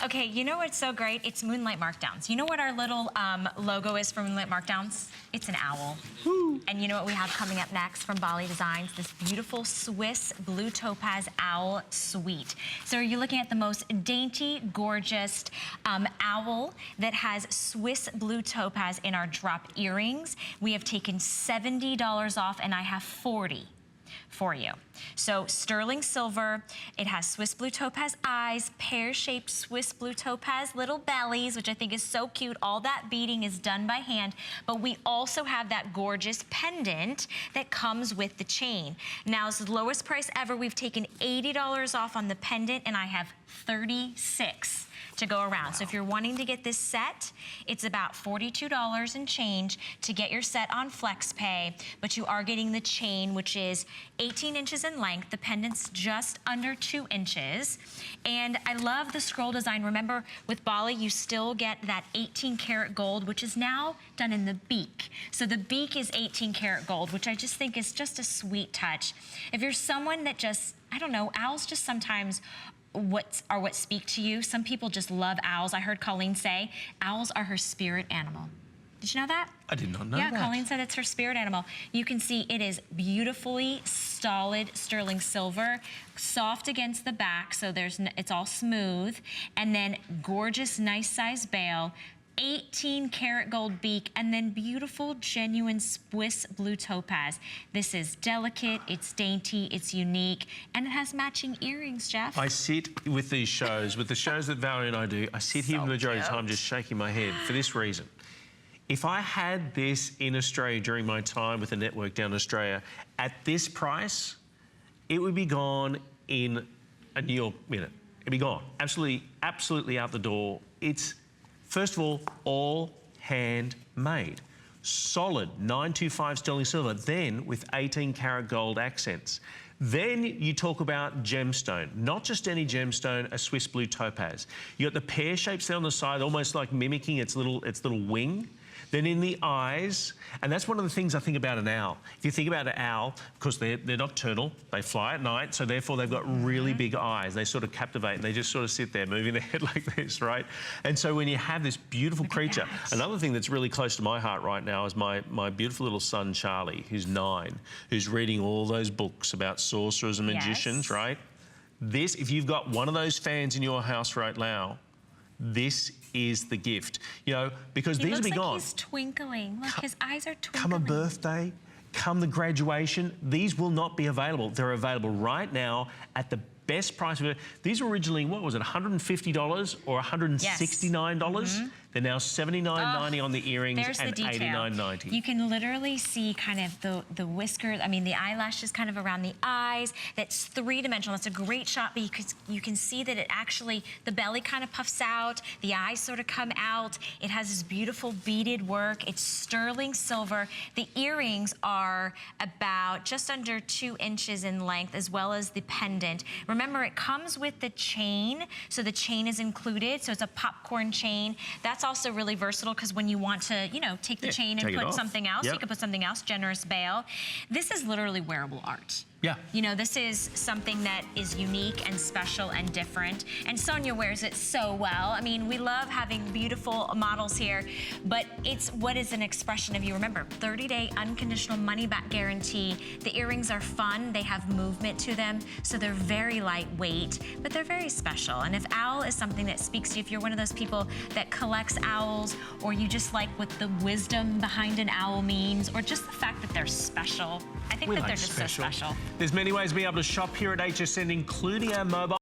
Okay, you know what's so great? It's Moonlight Markdowns. You know what our little logo is for Moonlight Markdowns? It's an owl. Woo. And you know what we have coming up next from Bali Designs? This beautiful Swiss blue topaz owl suite. So you're looking at the most dainty, gorgeous owl that has Swiss blue topaz in our drop earrings. We have taken $70 off, and I have 40 for you. So sterling silver, it has Swiss blue topaz eyes, pear-shaped Swiss blue topaz little bellies, which I think is so cute. All that beading is done by hand, but we also have that gorgeous pendant that comes with the chain. Now it's the lowest price ever. We've taken $80 off on the pendant, and I have 36 to go around. Wow. So if you're wanting to get this set, it's about $42 and change to get your set on FlexPay, but you are getting the chain, which is 18 inches in length. The pendant's just under 2 inches. And I love the scroll design. Remember, with Bali, you still get that 18 karat gold, which is now done in the beak. So the beak is 18 karat gold, which I just think is just a sweet touch. If you're someone that just, I don't know, owls just sometimes what speak to you. Some people just love owls. I heard Colleen say owls are her spirit animal. Did you know that? I did not know that. Yeah, Colleen said it's her spirit animal. You can see it is beautifully solid sterling silver, soft against the back, so it's all smooth, and then gorgeous, nice size bail. 18 karat gold beak, and then beautiful, genuine Swiss blue topaz. This is delicate, it's dainty, it's unique, and it has matching earrings, Jeff. I sit with these shows, with the shows that Valerie and I do, I sit here the majority of the time just shaking my head for this reason. If I had this in Australia during my time with the network down in Australia, at this price, it would be gone in a New York minute. It'd be gone. Absolutely, absolutely out the door. It's, first of all handmade. Solid 925 sterling silver, then with 18 karat gold accents. Then you talk about gemstone, not just any gemstone, a Swiss blue topaz. You got the pear shapes there on the side, almost like mimicking its little wing. Then in the eyes, and that's one of the things I think about an owl. If you think about an owl, because they're nocturnal, they fly at night, so therefore they've got really big eyes. They sort of captivate, and they just sort of sit there moving their head like this, right? And so when you have this beautiful creature, another thing that's really close to my heart right now is my beautiful little son, Charlie, who's 9, who's reading all those books about sorcerers and magicians, right? This, if you've got one of those fans in your house right now, this is the gift, you know, because these will be gone. He's twinkling. Look, his eyes are twinkling. Come a birthday, come the graduation, these will not be available. They're available right now at the best price of it. These were originally, what was it, $150 or $169? They're now $79.90 on the earrings and $89.90. You can literally see kind of the whiskers, I mean the eyelashes kind of around the eyes. That's three-dimensional. It's a great shot because you can see that it actually, the belly kind of puffs out, the eyes sort of come out. It has this beautiful beaded work. It's sterling silver. The earrings are about just under 2 inches in length, as well as the pendant. Remember, it comes with the chain, so the chain is included, so it's a popcorn chain. That's also really versatile because when you want to, you know, take the chain and put something else, you can put something else, generous bail. This is literally wearable art. Yeah. You know, this is something that is unique and special and different. And Sonia wears it so well. I mean, we love having beautiful models here, but it's what is an expression of you. Remember, 30-day unconditional money-back guarantee. The earrings are fun. They have movement to them, so they're very lightweight, but they're very special. And if owl is something that speaks to you, if you're one of those people that collects owls, or you just like what the wisdom behind an owl means, or just the fact that they're special, I think that they're just so special. There's many ways to be able to shop here at HSN, including our mobile